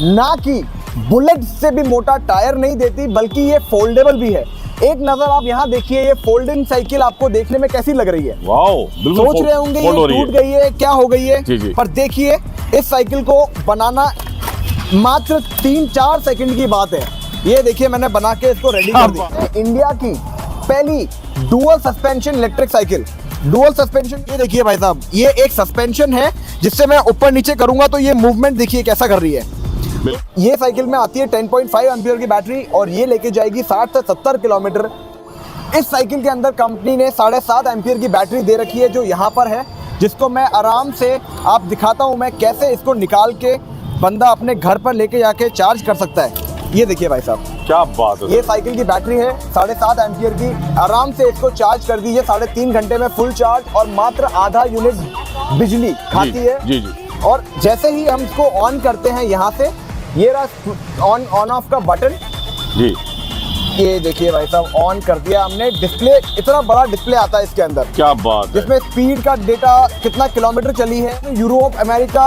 ना कि बुलेट से भी मोटा टायर नहीं देती, बल्कि ये फोल्डेबल भी है। एक नजर आप यहाँ देखिए, ये फोल्डिंग साइकिल आपको देखने में कैसी लग रही है? वाओ, बिल्कुल सोच रहे होंगे ये टूट गई है, क्या हो गई है? जी जी। पर देखिए, इस साइकिल को बनाना मात्र 3-4 सेकंड की बात है। ये देखिए, मैंने बना के इसको रेडी कर दिया। इंडिया की पहली dual suspension electric cycle. Dual suspension, ये देखिए भाई साहब, ये एक सस्पेंशन है जिससे मैं ऊपर नीचे करूंगा तो ये मूवमेंट देखिए कैसा कर रही है। ये साइकिल में आती है 10.5 एम्पीयर की बैटरी और ये लेके जाएगी 60 से 70 किलोमीटर। इस साइकिल के अंदर कंपनी ने 7.5 एम्पीयर की बैटरी दे रखी है, जो यहाँ पर है, जिसको मैं आराम से आप दिखाता हूँ मैं कैसे इसको निकाल के बंदा अपने घर पर लेके जाके चार्ज कर सकता है। ये देखिए भाई साहब, क्या बात है। ये साइकिल की बैटरी है 7.5 एम्पीयर की। आराम से इसको चार्ज कर दीजिए 3.5 घंटे में फुल चार्ज, और मात्र आधा यूनिट बिजली खाती है। जी जी। और जैसे ही हम इसको ऑन करते हैं यहाँ से, ये रहा ऑन ऑफ का बटन। जी, ये देखिए भाई साहब, ऑन कर दिया हमने। डिस्प्ले, इतना बड़ा डिस्प्ले आता है इसके अंदर, क्या बात है। जिसमें स्पीड का डेटा, कितना किलोमीटर चली है, यूरोप, अमेरिका,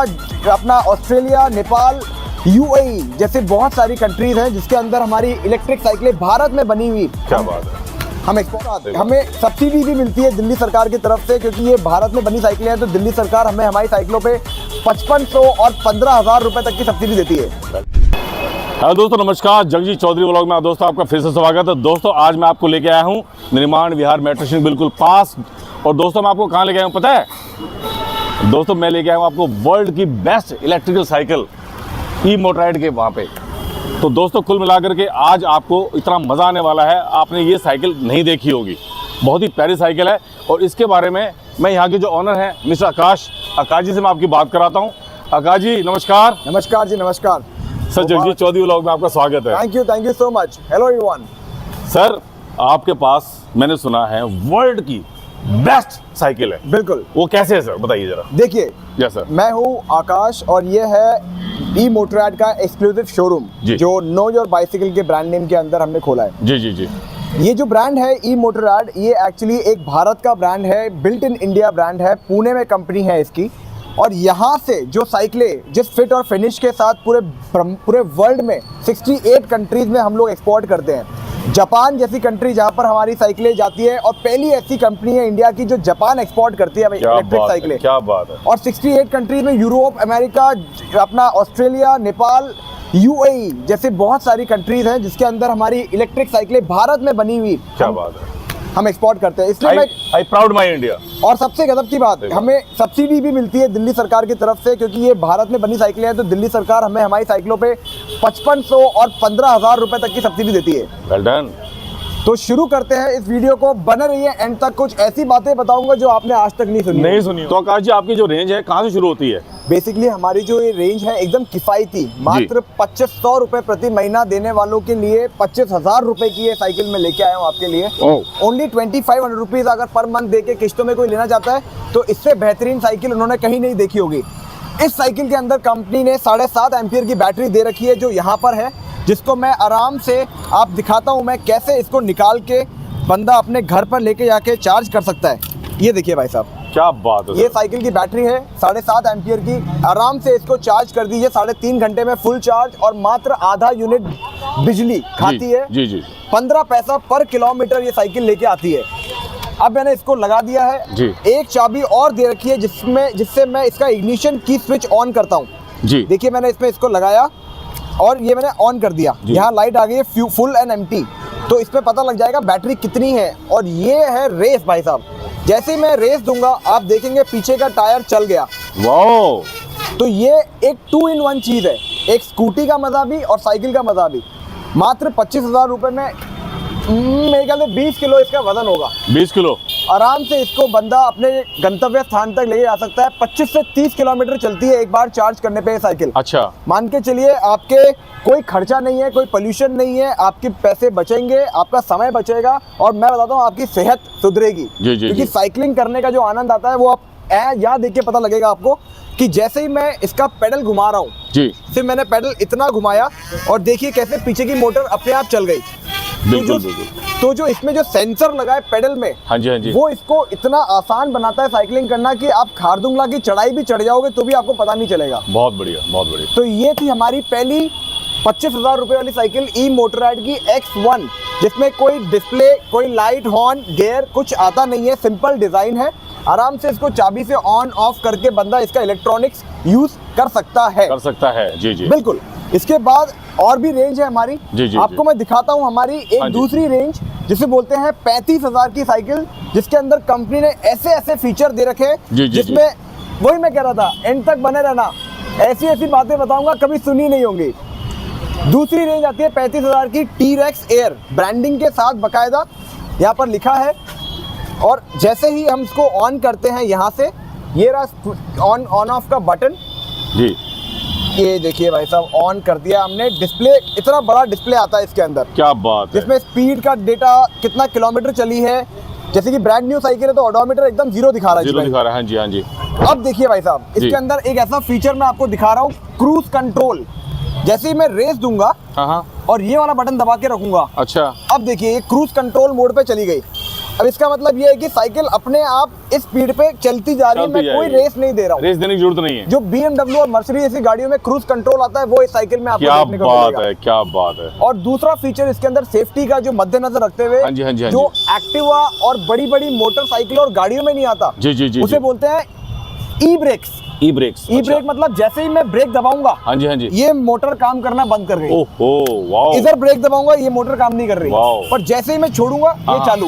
अपना ऑस्ट्रेलिया, नेपाल, यूएई जैसे बहुत सारी कंट्रीज हैं जिसके अंदर हमारी इलेक्ट्रिक साइकिलें भारत में बनी हुई। क्या बात है। हम एक्सपोर्ट, हमें सब्सिडी भी मिलती है दिल्ली सरकार की तरफ से, क्योंकि ये भारत में बनी साइकिलें हैं तो दिल्ली सरकार हमें हमारी साइकिलों पे 5500 और 15,000 रुपए तक की सब्सिडी देती है। हेलो दोस्तों, नमस्कार। जगजीत चौधरी व्लॉग में दोस्तों आपका फिर से स्वागत है। दोस्तों आज मैं आपको लेके आया हूँ निर्माण विहार मेट्रो स्टेशन बिल्कुल पास। और दोस्तों मैं आपको कहाँ लेके आया हूँ पता है? दोस्तों मैं लेके आया हूँ आपको वर्ल्ड की बेस्ट इलेक्ट्रिकल साइकिल ई मोटराइड के वहाँ पे। तो दोस्तों कुल मिलाकर के आज आपको इतना मज़ा आने वाला है, आपने ये साइकिल नहीं देखी होगी। बहुत ही प्यारी साइकिल है और इसके बारे में मैं यहाँ के जो ऑनर हैं मिस्टर आकाश जी से मैं आपकी बात कराता हूँ। आकाश जी नमस्कार। नमस्कार जी, नमस्कार सर। जगजीत चौधरी व्लॉग में आपका स्वागत है। Thank you so much. Hello everyone. Sir आपके पास मैंने सुना है वर्ल्ड की बेस्ट साइकिल है। बिल्कुल। वो कैसे है सर, बताइए जरा। देखिए, यस सर। मैं हूँ आकाश और ये है ई मोटराइड का एक्सक्लूसिव शोरूम, जो नो योर बाइसिकल के ब्रांड नेम के अंदर हमने खोला है। जी जी जी। ये जो ब्रांड है ई मोटराइड, ये एक्चुअली एक भारत का ब्रांड है, बिल्ट इन इंडिया ब्रांड है, पुणे में कंपनी है इसकी। और यहाँ से जो साइकिलें जिस फिट और फिनिश के साथ पूरे वर्ल्ड में 68 कंट्रीज में हम लोग एक्सपोर्ट करते हैं। जापान जैसी कंट्री जहाँ पर हमारी साइकिलें जाती है, और पहली ऐसी कंपनी है इंडिया की जो जापान एक्सपोर्ट करती है इलेक्ट्रिक साइकिलें। क्या बात है। और 68 कंट्रीज में, यूरोप, अमेरिका, अपना ऑस्ट्रेलिया, नेपाल, यूएई जैसे बहुत सारी कंट्रीज हैं जिसके अंदर हमारी इलेक्ट्रिक साइकिलें भारत में बनी हुई। क्या बात है। हम एक्सपोर्ट करते हैं, इसलिए मैं आई प्राउड माई इंडिया। और सबसे गजब की बात, हमें सब्सिडी भी मिलती है दिल्ली सरकार की तरफ से, क्योंकि ये भारत में बनी साइकिलें हैं तो दिल्ली सरकार हमें हमारी साइकिलों पे 5500 और 15,000 रुपए तक की सब्सिडी देती है। Well done. तो शुरू करते हैं इस वीडियो को, बने रहिए एंड तक। कुछ ऐसी बातें बताऊंगा जो आपने आज तक नहीं सुनी। तो आकाश जी आपकी जो रेंज है कहाँ से शुरू होती है? बेसिकली हमारी जो ये रेंज है एकदम किफायती, मात्र 2500 रुपए प्रति महीना देने वालों के लिए 25,000 रुपए की ये साइकिल में लेके आया हूँ आपके लिए। ओनली 2500 रुपीज अगर पर मंथ दे के किस्तों में कोई लेना चाहता है तो इससे बेहतरीन साइकिल उन्होंने कहीं नहीं देखी होगी। इस साइकिल के अंदर कंपनी ने 7.5 एम्पीयर की बैटरी दे रखी है, जो यहाँ पर है, जिसको मैं आराम से आप दिखाता हूँ मैं कैसे इसको निकाल के बंदा अपने घर पर लेके जाके चार्ज कर सकता है। ये देखिए भाई साहब, क्या बात है। ये साइकिल की बैटरी है 7.5 एम्पीयर की। आराम से इसको चार्ज कर दीजिए 3.5 घंटे में फुल चार्ज, और मात्र आधा यूनिट बिजली खाती है। जी जी। 15 पैसा पर किलोमीटर ये साइकिल लेके आती है। अब मैंने इसको लगा दिया है जी। एक चाबी और दे रखी है जिससे मैं इसका इग्निशन की स्विच ऑन करता हूँ। जी देखिए, मैंने इसमें इसको लगाया और ये मैंने ऑन कर दिया। यहाँ लाइट आ गई है फुल एंड एम्प्टी, तो इसमें पता लग जाएगा बैटरी कितनी है। और ये है रेस भाई साहब, जैसे ही मैं रेस दूंगा आप देखेंगे पीछे का टायर चल गया। वाओ। तो ये एक 2-in-1 चीज है, एक स्कूटी का मजा भी और साइकिल का मजा भी। मात्र 25,000 रुपए में मेरे ख्याल से 20 किलो इसका वजन होगा। 20 किलो आराम से इसको बंदा अपने गंतव्य स्थान तक लेके जा सकता है। 25 से 30 किलोमीटर चलती है एक बार चार्ज करने पे साइकिल। अच्छा, मान के चलिए आपके कोई खर्चा नहीं है, कोई पोल्यूशन नहीं है, आपके पैसे बचेंगे, आपका समय बचेगा, और मैं बताता हूँ आपकी सेहत सुधरेगी। क्योंकि साइकिलिंग करने का जो आनंद आता है वो आप यहाँ देख के पता लगेगा आपको कि जैसे ही मैं इसका पेडल घुमा रहा हूँ जी, सिर्फ मैंने पेडल इतना घुमाया और देखिए कैसे पीछे की मोटर अपने आप चल गई। बिल्कुल बिल्कुल। तो जो इसमें जो सेंसर लगा है पेडल में, हाँ जी हाँ जी। वो इसको इतना आसान बनाता है साइकिलिंग करना कि आप खारदुंगला की चढ़ाई भी चढ़ जाओगे तो भी आपको पता नहीं चलेगा। बहुत बढ़िया बहुत बढ़िया। तो ये थी हमारी पहली 25,000 रुपए वाली साइकिल ई मोटोराइड की X1, जिसमें कोई डिस्प्ले, कोई लाइट, हॉर्न, गियर कुछ आता नहीं है। सिंपल डिजाइन है, आराम से इसको चाबी से ऑन ऑफ करके बंदा इसका इलेक्ट्रॉनिक्स यूज कर सकता है। जी जी बिल्कुल। इसके बाद और भी रेंज है हमारी, जी, आपको मैं दिखाता हूँ हमारी एक हाँ जी। दूसरी रेंज जिसे बोलते हैं 35,000 की साइकिल, जिसके अंदर कंपनी ने ऐसे ऐसे फीचर दे रखे हैं जी, जी, जिसमें वही मैं कह रहा था, एंड तक बने रहना, ऐसी ऐसी बातें बताऊंगा कभी सुनी नहीं होंगी। दूसरी रेंज आती है 35,000 की T-Rex एयर, ब्रांडिंग के साथ बकायदा यहाँ पर लिखा है। और जैसे ही हम इसको ऑन करते हैं यहाँ से, ये रहा ऑन ऑफ का बटन, जी। ये देखिए भाई साहब, ऑन कर दिया हमने। डिस्प्ले, इतना बड़ा डिस्प्ले आता है इसके अंदर, क्या बात है। जिसमें स्पीड का डेटा, कितना किलोमीटर चली है। जैसे कि ब्रांड न्यू साइकिल है तो ऑडोमीटर एकदम जीरो दिखा रहा है जीरो इसमें। दिखा रहा है। हाँ जी हाँ जी। अब देखिए भाई साहब, जी। इसके अंदर एक ऐसा फीचर मैं आपको दिखा रहा हूँ, क्रूज कंट्रोल। जैसे ही मैं रेस दूंगा हाँ हाँ। और ये वाला बटन दबा के रखूंगा, अच्छा। अब देखिए ये क्रूज कंट्रोल मोड पे चली गई। अब इसका मतलब ये है कि साइकिल अपने आप इस स्पीड पे चलती जा रही है, मैं कोई रेस नहीं दे रहा हूँ। रेस देने की जरूरत नहीं है। जो BMW और मर्सिडीज जैसी गाड़ियों में क्रूज कंट्रोल आता है, वो इस साइकिल में आपको क्या देखने को बात मिलेगा। है, क्या बात है। और दूसरा फीचर इसके अंदर सेफ्टी का जो मद्देनजर रखते हुए, हाँ जी, हाँ जी, हाँ जो जी। एक्टिवा और बड़ी बड़ी मोटरसाइकिल और गाड़ियों में नहीं आता, जी जी जी। उसे बोलते हैं ई ब्रेक्स। ई ब्रेक्स। ई ब्रेक मतलब जैसे ही मैं ब्रेक दबाऊंगा, हाँ जी हाँ जी। ये मोटर काम करना बंद कर गई। ओहो वाओ। इधर ब्रेक दबाऊंगा, ये मोटर काम नहीं कर रही, वाओ। पर जैसे ही मैं छोड़ूंगा ये हाँ। चालू।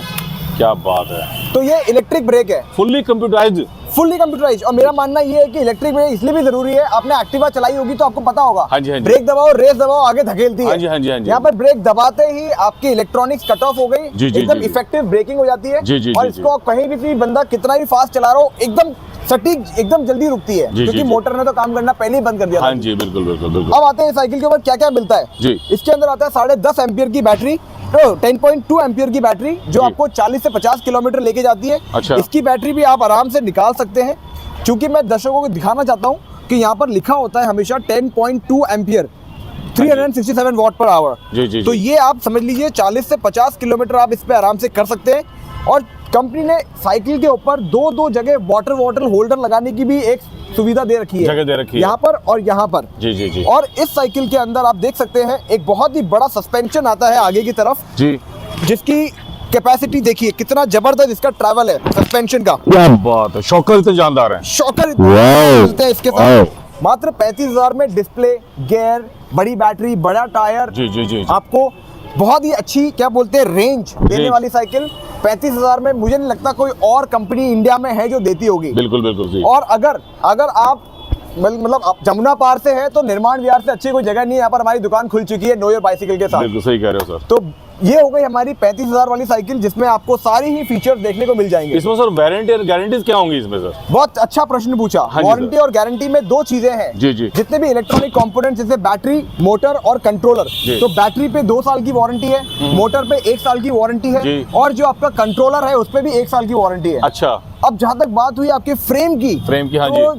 क्या बात है। तो ये इलेक्ट्रिक ब्रेक है, फुल्ली कंप्यूटराइज्ड। Fully computerise. और मेरा मानना ये है कि इलेक्ट्रिक ब्रेक इसलिए भी जरूरी है, आपने एक्टिवा चलाई होगी तो आपको पता होगा, हाँ जी, हाँ जी। ब्रेक दबाओ, रेस दबाओ, आगे धकेलती है। हाँ जी, हाँ जी, हाँ जी। यहाँ पर ब्रेक दबाते ही आपकी इलेक्ट्रॉनिक्स कट ऑफ हो गई, जी, जी, एकदम जी। इफेक्टिव ब्रेकिंग हो जाती है। जी, जी, और जी, इसको कहीं भी बंदा कितना भी फास्ट चला रहा हो, एकदम सटीक, एकदम जल्दी रुकती है, जी, क्योंकि जी। मोटर ने तो काम करना पहले ही बंद कर दिया था। हाँ जी बिल्कुल बिल्कुल बिल्कुल। अब आते हैं साइकिल के ऊपर क्या क्या मिलता है। जी। इसके अंदर आता है 10.5 एम्पियर की बैटरी, 10.2 एम्पियर की बैटरी, जो जी। आपको 40 से 50 किलोमीटर लेके जाती है। अच्छा। इसकी बैटरी भी आप आराम से निकाल सकते हैं, क्योंकि मैं दर्शकों को दिखाना चाहता हूँ कि यहाँ पर लिखा होता है हमेशा 10.2 एम्पियर, 367 वॉट पर आवर। जी, जी, तो जी। ये आप समझ लीजिए 40 से 50 किलोमीटर आप इस पे आराम से कर सकते हैं। और कंपनी ने साइकिल के ऊपर दो जगह वाटर होल्डर लगाने की भी एक सुविधा दे रखी है, जगह दे रखी है। यहाँ पर और यहाँ पर। जी जी जी। और इस साइकिल के अंदर आप देख सकते हैं एक बहुत ही बड़ा सस्पेंशन आता है आगे की तरफ, जी। जिसकी कैपेसिटी देखिए, कितना जबरदस्त इसका ट्रैवल है सस्पेंशन का। क्या बात है, शॉकर इतने जानदार हैं। Shocker wow. मिलते हैं इसके साथ। मात्र 35,000 में डिस्प्ले, गियर, बड़ी बैटरी, बड़ा टायर, जी जी जी जी। आपको बहुत ही अच्छी क्या बोलते हैं रेंज देने रेंज। वाली साइकिल 35,000 में मुझे नहीं लगता कोई और कंपनी इंडिया में है जो देती होगी। बिल्कुल बिल्कुल जी। और अगर आप मतलब आप जमुना पार से है तो निर्माण विहार से अच्छी कोई जगह नहीं है, यहाँ पर हमारी दुकान खुल चुकी है नो योर बाइसिकल के साथ। बिल्कुल सही कह रहे हो सर। तो ये हो गई हमारी 35,000 वाली साइकिल, जिसमें आपको सारी ही फीचर्स देखने को मिल जाएंगे। इसमें सर वारंटी और गारंटीज क्या होंगी इसमें सर? बहुत अच्छा प्रश्न पूछा। हाँ जी वारंटी सर। और गारंटी में दो चीजें हैं। जी जी। जितने भी इलेक्ट्रॉनिक कंपोनेंट्स जैसे बैटरी, मोटर और कंट्रोलर, जी। तो बैटरी पे 2 साल की वारंटी है, मोटर पे 1 साल की वारंटी है, जी। और जो आपका कंट्रोलर है उस पे भी 1 साल की वारंटी है। अच्छा। अब जहां तक बात हुई आपके फ्रेम की, फ्रेम की, हाँ तो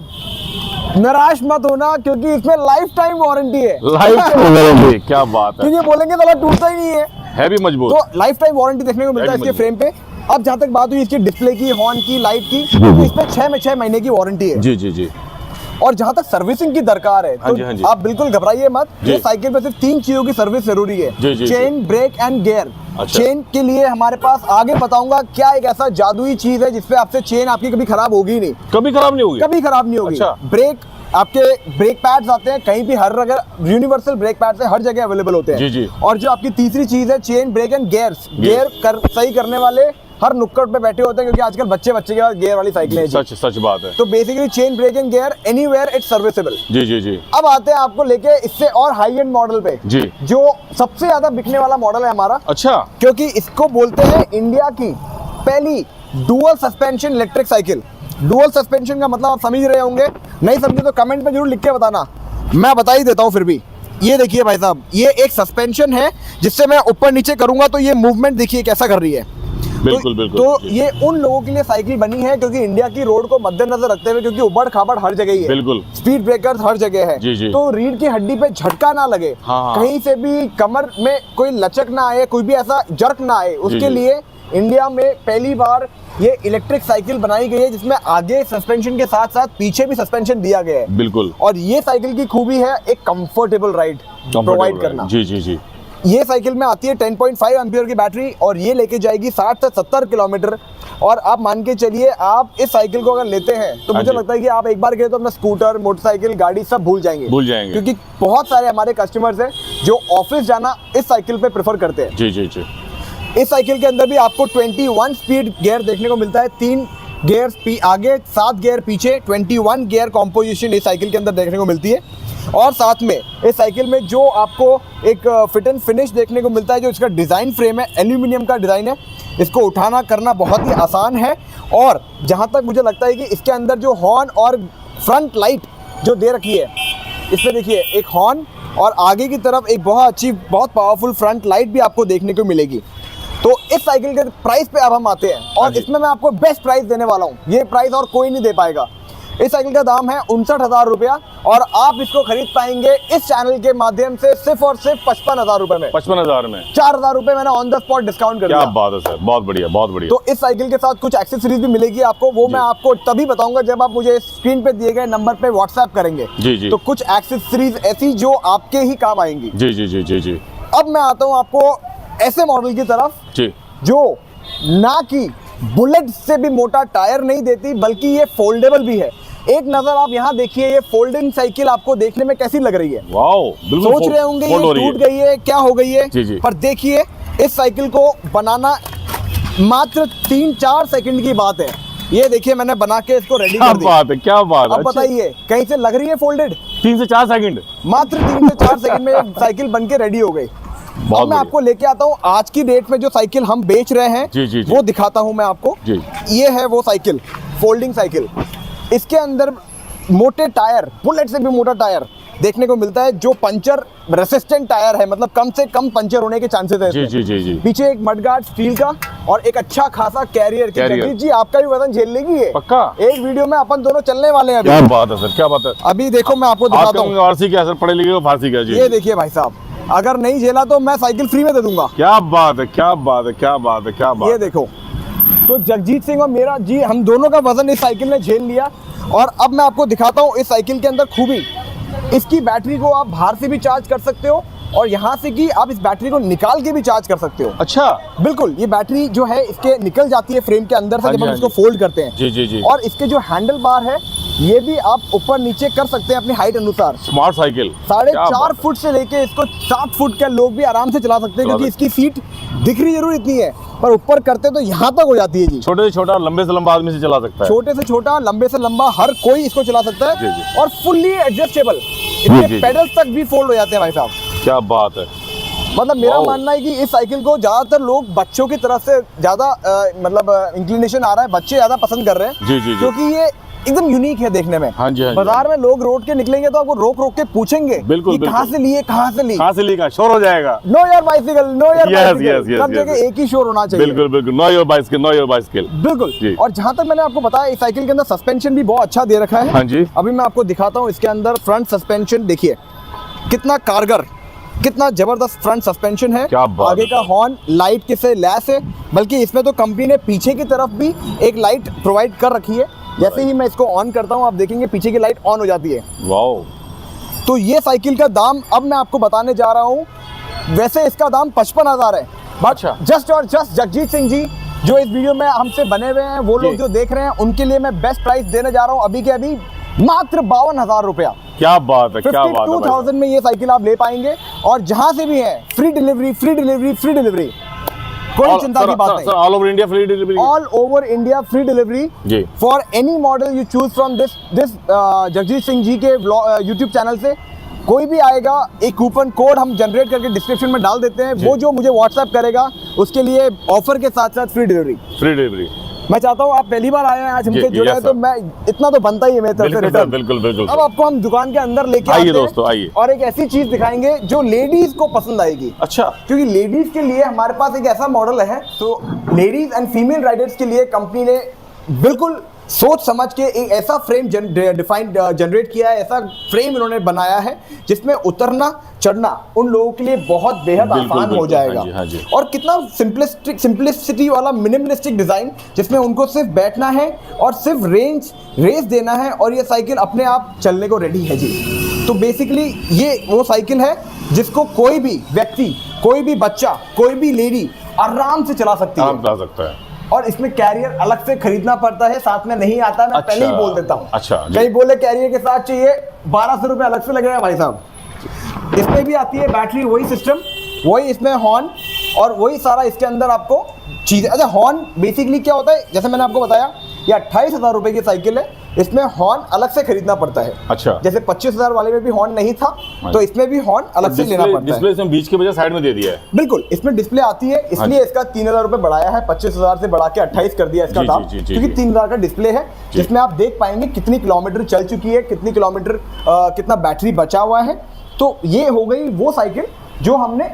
निराश मत होना, क्योंकि इसमें लाइफ टाइम वारंटी है। लाइफ। क्या बात है। क्योंकि बोलेंगे तो टूटता ही नहीं है भी मजबूत। तो लाइफ टाइम वारंटी देखने को मिलता है Very इसके फ्रेम पे। अब जहां तक बात हुई इसकी डिस्प्ले की, हॉर्न की, लाइट की, तो इसमें 6 महीने की वारंटी है। जी जी जी। और जहां तक सर्विसिंग की दरकार है, हाँ जी, हाँ जी। तो आप बिल्कुल घबराइए मत। जी। ये साइकिल पे सिर्फ 3 चीजों की सर्विस जरूरी है, जी, जी, चेन, ब्रेक एंड गियर। अच्छा। चेन के लिए हमारे पास आगे बताऊंगा क्या एक ऐसा जादुई चीज है जिसपे आपसे चेन आपकी कभी खराब होगी नहीं, कभी खराब नहीं होगी। कभी खराब नहीं होगी। अच्छा। ब्रेक, आपके ब्रेक पैड्स आते हैं कहीं भी, हर जगह यूनिवर्सल ब्रेक पैड्स है, हर जगह अवेलेबल होते हैं। जी, जी। और जो आपकी तीसरी चीज है chain, brake and gears, gear सही करने वाले हर नुक्कड़ पे बैठे होते हैं, क्योंकि आजकल बच्चे के पास गियर वाली साइकिल है। सच सच बात है। तो basically chain, brake and gear anywhere it's serviceable. जी जी जी। अब आते हैं आपको लेके इससे और हाई एंड मॉडल पे, जी। जो सबसे ज्यादा बिकने वाला मॉडल है हमारा, अच्छा। क्योंकि इसको बोलते हैं इंडिया की पहली dual suspension electric cycle. Dual suspension का मतलब आप समझ रहे होंगे, नहीं समझे तो कमेंट में जरूर लिख के बताना, मैं बता ही देता हूँ फिर भी। ये देखिए भाई साहब, ये एक सस्पेंशन है जिससे मैं ऊपर नीचे करूंगा तो ये मूवमेंट देखिए कैसा कर रही है। बिल्कुल, बिल्कुल, तो जी। ये उन लोगों के लिए साइकिल बनी है क्योंकि इंडिया की रोड को मद्देनजर रखते हुए, क्योंकि उबड़ खाबड़ हर जगह ही है, बिल्कुल। स्पीड ब्रेकर हर जगह है, जी, जी। तो रीढ़ की हड्डी पे झटका ना लगे, हाँ। कहीं से भी कमर में कोई लचक ना आए, कोई भी ऐसा जर्क ना आए, उसके जी। लिए इंडिया में पहली बार ये इलेक्ट्रिक साइकिल बनाई गई है जिसमें आगे सस्पेंशन के साथ साथ पीछे भी सस्पेंशन दिया गया है। बिल्कुल। और ये साइकिल की खूबी है एक कंफर्टेबल राइड प्रोवाइड करना। जी जी जी। ये साइकिल में आती है 10.5 एम्पियर की बैटरी और ये लेके जाएगी 60 से 70 किलोमीटर। और आप मान के चलिए, आप इस साइकिल को अगर लेते हैं तो हाँ मुझे जी। लगता है कि आप एक बार गए तो अपना स्कूटर, मोटरसाइकिल, गाड़ी सब भूल जाएंगे। क्योंकि बहुत सारे हमारे कस्टमर्स हैं जो ऑफिस जाना इस साइकिल पे प्रेफर करते हैं। जी जी जी। इस साइकिल के अंदर भी आपको 21 स्पीड गियर देखने को मिलता है, 3 गियर आगे, 7 गियर पीछे, 21 गियर कॉम्पोजिशन इस साइकिल के अंदर देखने को मिलती है। और साथ में इस साइकिल में जो आपको एक फिट एंड फिनिश देखने को मिलता है, जो इसका डिज़ाइन फ्रेम है एल्यूमिनियम का डिज़ाइन है, इसको उठाना करना बहुत ही आसान है। और जहाँ तक मुझे लगता है कि इसके अंदर जो हॉर्न और फ्रंट लाइट जो दे रखी है, इसमें देखिए एक हॉर्न और आगे की तरफ एक बहुत अच्छी, बहुत पावरफुल फ्रंट लाइट भी आपको देखने को मिलेगी। तो इस साइकिल के प्राइस पे अब हम आते हैं और इसमें मैं आपको बेस्ट प्राइस देने वाला हूँ। ये प्राइस और कोई नहीं दे पाएगा। इस साइकिल का दाम है 59,000 रुपया और आप इसको खरीद पाएंगे इस चैनल के माध्यम से सिर्फ और सिर्फ 55,000 रुपए में। 55,000 में 4,000 रुपए मैंने ऑन द स्पॉट डिस्काउंट कर दिया। क्या बात है सर, बहुत बढ़िया, बहुत बढ़िया। तो इस साइकिल के साथ कुछ एक्सेसरीज भी मिलेगी आपको, वो मैं आपको तभी बताऊंगा जब आप मुझे स्क्रीन पे दिए गए नंबर पे व्हाट्सएप करेंगे। जी जी। तो कुछ एक्सेसरीज ऐसी जो आपके ही काम आएंगी। जी जी जी जी जी। अब मैं आता हूँ आपको ऐसे मॉडल की तरफ जी। जो ना कि बुलेट से भी मोटा टायर नहीं देती, बल्कि ये फोल्डेबल भी है। एक नजर आप यहाँ देखिए, ये फोल्डिंग साइकिल आपको देखने में कैसी लग रही है? वाओ, बिल्कुल। सोच रहे होंगे ये टूट गई है, क्या हो गई है? जी जी। पर देखिए, इस साइकिल को बनाना मात्र 3-4 सेकंड की बात है। ये देखिए, मैंने बना के इसको रेडी क्या कर दिया। बात है, क्या बात है। अब बताइए, कहीं से लग रही है फोल्डेड? 3 से 4 सेकंड, मात्र 3 से 4 सेकंड में ये साइकिल बन के रेडी हो गई। अब मैं आपको लेके आता हूँ आज की डेट में जो साइकिल हम बेच रहे हैं, जी, जी, जी। वो दिखाता हूँ मैं आपको। जी। ये है वो साइकिल, फोल्डिंग साइकिल। इसके अंदर मोटे टायर, बुलेट से भी मोटा टायर देखने को मिलता है, जो पंचर रेसिस्टेंट टायर है, मतलब कम से कम पंचर होने के चांसेस है। जी जी जी जी। पीछे एक मडगार्ड स्टील का और एक अच्छा खासा कैरियर। कैरियर। जी, आपका भी वजन झेल लेगी ये। पक्का? एक वीडियो में अपन दोनों चलने वाले हैं अभी। क्या बात है सर, क्या बात है। अभी देखो, मैं आपको दिखाता हूँ। फारसी क्या सर, पढ़े लिखे हो, फारसी क्या? जी। ये देखिए भाई साहब, अगर नहीं झेला तो मैं साइकिल फ्री में दे दूंगा। क्या बात है, क्या बात है, क्या बात है, क्या बात। ये देखो, तो जगजीत सिंह और मेरा जी, हम दोनों का वजन इस साइकिल ने झेल लिया। और अब मैं आपको दिखाता हूँ इस साइकिल के अंदर खूबी। इसकी बैटरी को आप बाहर से भी चार्ज कर सकते हो और यहाँ से कि आप इस बैटरी को निकाल के भी चार्ज कर सकते हो। अच्छा। बिल्कुल, ये बैटरी जो है इसके निकल जाती है फ्रेम के अंदर से हाँ जब जी, हम हाँ इसको जी। फोल्ड करते हैं। जी जी जी। और इसके जो हैंडल बार है, ये भी आप ऊपर नीचे कर सकते हैं अपनी हाइट अनुसार। Smart cycle. 4.5 फुट से लेके इसको 7 फुट के लोग भी आराम से चला सकते हैं, क्योंकि इसकी सीट दिख रही जरूर इतनी है, पर ऊपर करते तो यहाँ तक हो जाती है जी। छोटे से छोटा, लंबे से लंबा आदमी से चला सकता है। छोटे से छोटा, लंबे से लंबा, हर कोई इसको चला सकता जी, है। जी। और फुल्ली एडजस्टेबल, जी, जी। इसके पेडल्स तक भी फोल्ड हो जाते हैं भाई साहब। क्या बात है। मतलब मेरा वाओ। मानना है कि इस साइकिल को ज्यादातर लोग बच्चों की तरफ से ज्यादा मतलब इंक्लिनेशन आ रहा है, बच्चे ज्यादा पसंद कर रहे हैं। जी, जी, जी। क्योंकि ये एकदम यूनिक है देखने में। हाँ जी, हाँ जी। बाजार में लोग रोड के निकलेंगे तो आपको रोक रोक के पूछेंगे बिल्कुल, कि कहाँ से लिए, कहाँ से ली। कहाँ से ली, कहाँ शोर हो जाएगा। नो यार बाइसिकल, नो यार Yes, बाइसिकल, yes, yes, सब yes, जगह yes। एक ही शोर होना चाहिए। बिल्कुल बिल्कुल, know your bicycle, know your bicycle. बिल्कुल। जी। और जहाँ तक मैंने आपको बताया, इस साइकिल के अंदर सस्पेंशन भी बहुत अच्छा दे रखा है। हाँ जी। अभी मैं आपको दिखाता हूँ इसके अंदर फ्रंट सस्पेंशन। देखिए कितना कारगर, कितना जबरदस्त फ्रंट सस्पेंशन है। क्या बात आगे है। का हॉर्न लाइट के से लैस है, बल्कि इसमें तो कंपनी ने पीछे की तरफ भी एक लाइट प्रोवाइड कर रखी है। जैसे ही मैं इसको ऑन करता हूँ, आप देखेंगे पीछे की लाइट ऑन हो जाती है। वाओ। तो ये साइकिल का दाम अब मैं आपको बताने जा रहा हूँ। वैसे इसका दाम 55,000 है, बट अच्छा। जस्ट और जस्ट जगजीत सिंह जी जो इस वीडियो में हमसे बने हुए हैं, वो लोग जी। जो देख रहे हैं, उनके लिए मैं बेस्ट प्राइस देने जा रहा हूँ अभी के अभी, मात्र 52,000 रुपया। क्या बात है, क्या बात है। 52,000 में ये साइकिल आप ले पाएंगे। और जहां से भी है, free delivery, free delivery, free delivery, कोई चिंता की बात नहीं। All over India free delivery. All over India free delivery जी। For any model you choose from this Jagjit Singh ji के यूट्यूब चैनल से। कोई भी आएगा, एक कूपन कोड हम जनरेट करके डिस्क्रिप्शन में डाल देते हैं, वो जो मुझे व्हाट्सएप करेगा उसके लिए ऑफर के साथ साथ फ्री डिलीवरी। Free delivery. मैं चाहता हूँ आप पहली बार आए हैं आज हमसे जी, जुड़े हैं, yes, तो sir. मैं इतना तो बनता ही है मेरे तरफ से बिल्कुल सर, रिटर्न। बिल्कुल बिल्कुल अब आपको हम दुकान के अंदर लेके आइए आते हैं दोस्तों, आइए। और एक ऐसी चीज दिखाएंगे जो लेडीज को पसंद आएगी, अच्छा, क्योंकि लेडीज के लिए हमारे पास एक ऐसा मॉडल है, तो लेडीज एंड फीमेल राइडर्स के लिए कंपनी ने बिल्कुल सोच समझ के एक ऐसा फ्रेम जनरेट किया है, ऐसा फ्रेम इन्होंने बनाया है जिसमें उतरना चढ़ना उन लोगों के लिए बहुत बेहद बिल्कुल, आसान हो बिल्कुल, जाएगा। हाँ जी, हाँ जी। और कितना सिंपलिसिटी वाला मिनिमलिस्टिक डिजाइन, जिसमें उनको सिर्फ बैठना है और सिर्फ रेस देना है और ये साइकिल अपने आप चलने को रेडी है जी। तो बेसिकली ये वो साइकिल है जिसको कोई भी व्यक्ति, कोई भी बच्चा, कोई भी लेडी आराम से चला सकती है। आराम चला सकता है। और इसमें कैरियर अलग से खरीदना पड़ता है, साथ में नहीं आता है, मैं अच्छा, पहले ही बोल देता हूँ। अच्छा जी। कहीं बोले कैरियर के साथ चाहिए 1200 रुपये अलग से लगेगा भाई साहब। इसमें भी आती है बैटरी, वही सिस्टम, वही इसमें हॉर्न और वही सारा इसके अंदर आपको चीज़ें। अच्छा, हॉर्न बेसिकली क्या होता है, जैसे मैंने आपको बताया ये 28,000 रुपये की साइकिल है, इसमें हॉर्न अलग से खरीदना पड़ता है। अच्छा, जैसे 25,000 वाले में भी हॉर्न नहीं था, तो इसमें भी हॉर्न अलग से लेना पड़ता है। डिस्प्ले इसमें बीच के बजाय साइड में दे दिया है। बिल्कुल, इसमें डिस्प्ले आती है, इसलिए इसका 3,000 रुपये बढ़ाया है, 25,000 से बढ़ा के 28 कर दिया इसका जी, दाम, जी, जी, क्योंकि जी। 3,000 का डिस्प्ले है, जिसमें आप देख पाएंगे कितनी किलोमीटर चल चुकी है, कितनी किलोमीटर कितना बैटरी बचा हुआ है। तो ये हो गई वो साइकिल जो हमने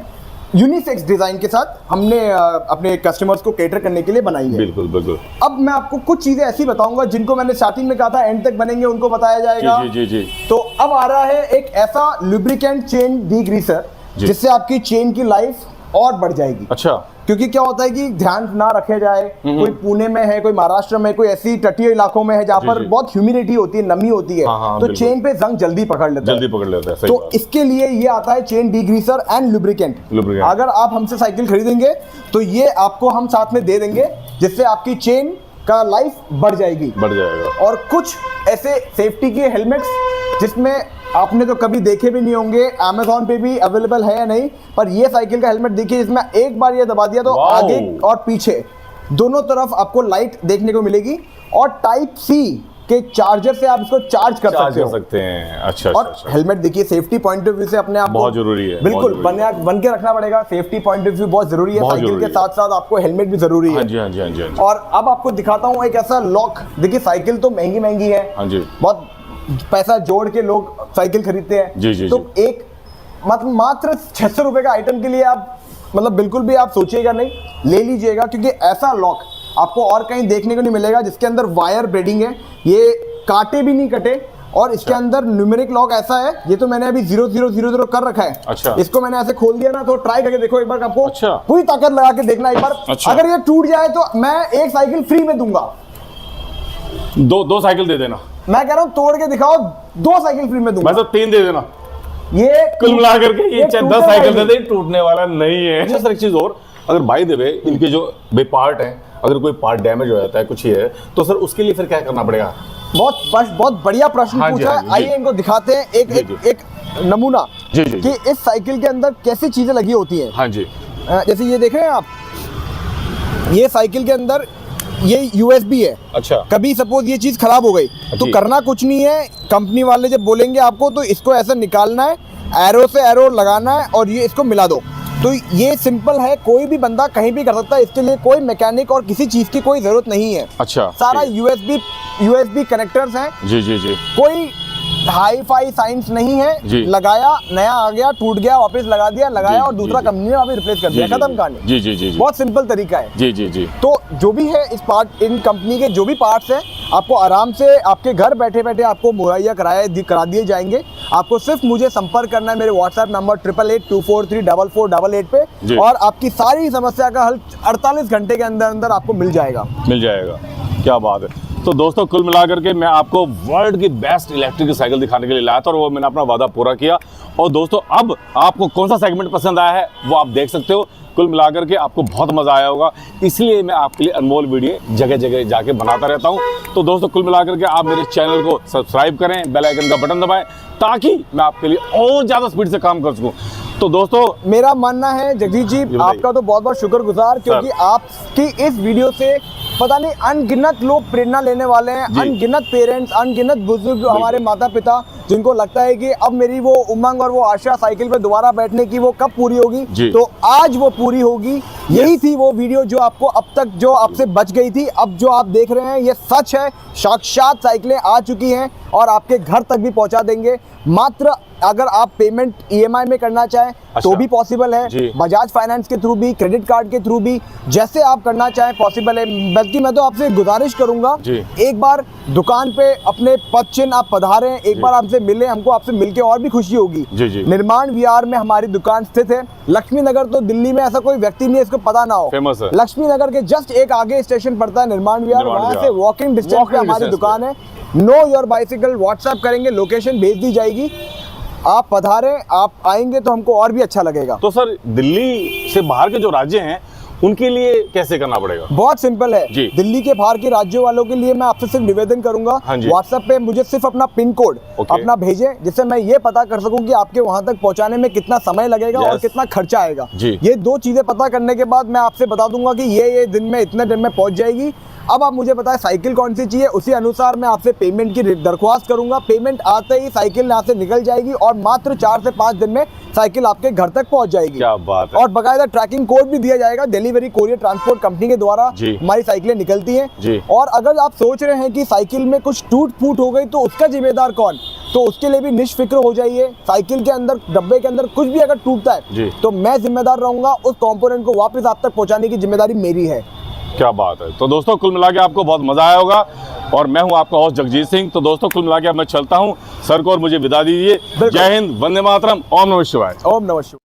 यूनिसेक्स डिजाइन के साथ हमने अपने कस्टमर्स को कैटर करने के लिए बनाई है। बिल्कुल बिल्कुल। अब मैं आपको कुछ चीजें ऐसी बताऊंगा जिनको मैंने स्टार्टिंग में कहा था एंड तक बनेंगे, उनको बताया जाएगा। जी जी जी। तो अब आ रहा है एक ऐसा लुब्रिकेंट चेन डीग्रीसर जी। जिससे आपकी चेन की लाइफ और बढ़ जाएगी। अच्छा, क्योंकि क्या होता है कि ध्यान ना रखे जाए, कोई पुणे में है, कोई महाराष्ट्र में, कोई ऐसी तटीय इलाकों में है जहाँ जी, पर जी। बहुत ह्यूमिडिटी होती है, नमी होती है, हाँ, तो बिल्कुल। चेन पे जंग जल्दी पकड़ लेता है। जल्दी पकड़ लेता है, सही तो बात। इसके लिए ये आता है चेन डीग्रीसर एंड लुब्रिकेंट। Lubricant। अगर आप हमसे साइकिल खरीदेंगे तो ये आपको हम साथ में दे देंगे, जिससे आपकी चेन का लाइफ बढ़ जाएगी। बढ़ जाएगा। और कुछ ऐसे सेफ्टी के हेलमेट्स जिसमें आपने तो कभी देखे भी नहीं होंगे, अमेज़ॉन पे भी अवेलेबल है या नहीं, पर ये साइकिल का हेलमेट देखिए, जिसमें एक बार ये दबा दिया तो वाओ। आगे और पीछे दोनों तरफ आपको लाइट देखने को मिलेगी, और टाइप सी के चार्जर से आप इसको चार्ज कर सकते हो। हैं। अच्छा और अच्छा। हेलमेट देखिए, सेफ्टी पॉइंट ऑफ व्यू से अपने आप को बहुत जरूरी है, बहुत बिल्कुल जरूरी है। बन के रखना पड़ेगा। सेफ्टी पॉइंट ऑफ व्यू बहुत जरूरी है, बहुत साइकिल जरूरी के है। साथ साथ आपको हेलमेट भी जरूरी है। हाँ जी हाँ जी हाँ जी हाँ जी। और अब आपको दिखाता हूँ एक ऐसा लॉक। देखिए, साइकिल तो महंगी महंगी है, हाँ जी। बहुत पैसा जोड़ के लोग साइकिल खरीदते हैं। जी, जी, तो जी। एक मात्र 600 रुपए का आइटम के लिए आप मतलब बिल्कुल भी आप सोचिएगा नहीं, ले लीजिएगा, क्योंकि ऐसा लॉक आपको और कहीं देखने को नहीं मिलेगा, जिसके अंदर वायर ब्रेडिंग है, ये कांटे भी नहीं कटे, और इसके अंदर न्यूमेरिक लॉक ऐसा है, ये तो मैंने अभी 0000 कर रखा है। अच्छा। इसको मैंने ऐसे खोल दिया ना, तो ट्राई करके देखो एक बार, आपको अच्छा। पूरी ताकत लगा के देखना एक बार। अच्छा। अगर ये टूट जाए तो मैं एक साइकिल फ्री में दूंगा। दो साइकिल दे देना। मैं कह रहा हूँ तोड़ के दिखाओ, 2 साइकिल फ्री में दूंगा। मैं तो 3 दे देना। ये कुल मिला करके ये 10 टूटेगा साइकिल ही दे दे, टूटने वाला नहीं है। अच्छा सर, एक चीज और, अगर बाय द वे इनके जो पार्ट हैं, अगर कोई पार्ट डैमेज हो जाता है, कुछ ही है, तो सर उसके लिए फिर क्या करना पड़ेगा? बहुत बढ़िया प्रश्न हाँ जी, पूछा हाँ है। जी, आइए जी। इनको दिखाते हैं एक जी, एक जी। एक नमूना जी, जी, जी। कि इस साइकिल के अंदर कैसी चीजें लगी होती हैं। हाँ जी। जैसे ये देख रहे हैं आप, ये साइकिल के अंदर ये USB है। अच्छा। कभी सपोज ये चीज खराब हो गई तो जी। करना कुछ नहीं है, कंपनी वाले जब बोलेंगे आपको तो इसको ऐसा निकालना है, एरो से एरो लगाना है और ये इसको मिला दो। तो ये सिंपल है, कोई भी बंदा कहीं भी कर सकता है, इसके लिए कोई मैकेनिक और किसी चीज की कोई जरूरत नहीं है। अच्छा। सारा ठीक। USB कनेक्टर्स हैं, जी जी जी। कोई हाई फाई साइंस नहीं है। जी। लगाया, नया आ गया, टूट गया, वापस लगा दिया, लगाया जी, और दूसरा जी, जी। कंपनी ने वापस रिप्लेस कर दिया, खत्म कहानी। जी जी जी जी। बहुत सिंपल तरीका है। जी जी जी। तो जो भी है इस इन कंपनी के जो भी पार्ट्स हैं, आपको आराम से आपके घर बैठे बैठे आपको मुहैया करा दिए जाएंगे। आपको सिर्फ मुझे संपर्क करना है मेरे व्हाट्सएप नंबर 8882434488 पे, जी। और आपकी सारी समस्या का हल 48 घंटे के अंदर अंदर आपको मिल जाएगा। मिल जाएगा। क्या बात है। तो दोस्तों, कुल मिलाकर के मैं आपको वर्ल्ड की बेस्ट इलेक्ट्रिक साइकिल दिखाने के लिए लाया था, और वो मैंने अपना वादा पूरा किया। और दोस्तों, अब आपको कौन सा सेगमेंट पसंद आया है वो आप देख सकते हो। कुल मिलाकर के आपको बहुत मज़ा आया होगा, इसलिए मैं आपके लिए अनमोल वीडियो जगह जगह जाके बनाता रहता हूँ। तो दोस्तों, कुल मिलाकर के आप मेरे चैनल को सब्सक्राइब करें, बेल आइकन का बटन दबाएं, ताकि मैं आपके लिए और ज़्यादा स्पीड से काम कर सकूँ। तो दोस्तों, मेरा मानना है जगदीश जी, बताइए। आपका तो बहुत बहुत शुक्रगुजार, क्योंकि आपकी इस वीडियो से पता नहीं अनगिनत लोग प्रेरणा लेने वाले हैं। जी। अनगिनत पेरेंट्स, अनगिनत बुजुर्ग, हमारे माता पिता जिनको लगता है कि अब मेरी वो उमंग और वो आशा साइकिल पे दोबारा बैठने की वो कब पूरी होगी, जी। तो आज वो पूरी होगी। यही थी वो वीडियो जो आपको अब तक जो आपसे बच गई थी। अब जो आप देख रहे हैं ये सच है, साक्षात साइकिलें आ चुकी हैं और आपके घर तक भी पहुंचा देंगे। मात्र अगर आप पेमेंट ईएमआई में करना चाहें तो अच्छा। भी पॉसिबल है, जी। बजाज फाइनेंस के थ्रू भी, क्रेडिट कार्ड के थ्रू भी, जैसे आप करना चाहें पॉसिबल है। बल्कि मैं तो आपसे गुजारिश करूंगा, जी। एक बार दुकान पे अपने पद चिन्ह आप पधारें, एक बार आपसे मिलें, हमको आपसे मिलके और भी खुशी होगी। जी, जी। निर्माण विहार में हमारी दुकान स्थित है। लक्ष्मी नगर तो दिल्ली में ऐसा कोई व्यक्ति नहीं है इसको पता ना हो, फेमस है। लक्ष्मी नगर के जस्ट एक आगे स्टेशन पड़ता है निर्माण विहार, निर्माण वहां विहार। से वॉकिंग डिस्टेंस पे Walking हमारी distance दुकान है। नो योर बाइसिकल व्हाट्सएप करेंगे, लोकेशन भेज दी जाएगी, आप पधारें, आप आएंगे तो हमको और भी अच्छा लगेगा। तो सर दिल्ली से बाहर के जो राज्य हैं उनके लिए कैसे करना पड़ेगा? बहुत सिंपल है जी। दिल्ली के बाहर के राज्यों वालों के लिए मैं आपसे सिर्फ निवेदन करूंगा, हाँ जी। व्हाट्सएप पे मुझे सिर्फ अपना पिन कोड ओके। अपना भेजें, जिससे मैं ये पता कर सकूं कि आपके वहां तक पहुंचाने में कितना समय लगेगा और Yes। कितना खर्चा आएगा। जी। ये दो चीजें पता करने के बाद मैं आपसे बता दूंगा कि ये दिन में इतने दिन में पहुंच जाएगी। अब आप मुझे बताएं साइकिल कौन सी चाहिए, उसी अनुसार मैं आपसे पेमेंट की दरख्वास्त करूंगा। पेमेंट आते ही साइकिल यहाँ से निकल जाएगी और मात्र 4 से 5 दिन में साइकिल आपके घर तक पहुंच जाएगी। क्या बात है। और बकायदा ट्रैकिंग कोड भी दिया जाएगा, डिलीवरी कोरियर ट्रांसपोर्ट कंपनी के द्वारा जी। हमारी साइकिलें निकलती हैं। जी। और अगर आप सोच रहे हैं कि साइकिल में कुछ टूट फूट हो गई तो उसका जिम्मेदार कौन, तो उसके लिए भी निश्फिक्र हो जाइए। साइकिल के अंदर, डब्बे के अंदर कुछ भी अगर टूटता जी। है तो मैं जिम्मेदार रहूंगा, उस कंपोनेंट को वापस आप तक पहुंचाने की जिम्मेदारी मेरी है। क्या बात है। तो दोस्तों कुल मिला के आपको बहुत मजा आया होगा और मैं हूं आपका होस्ट जगजीत सिंह। तो दोस्तों कुल मिला के अब मैं चलता हूं, सर को और मुझे विदा दीजिए। जय हिंद, वंदे मातरम, ओम नमः शिवाय। ओम नमः शिवाय।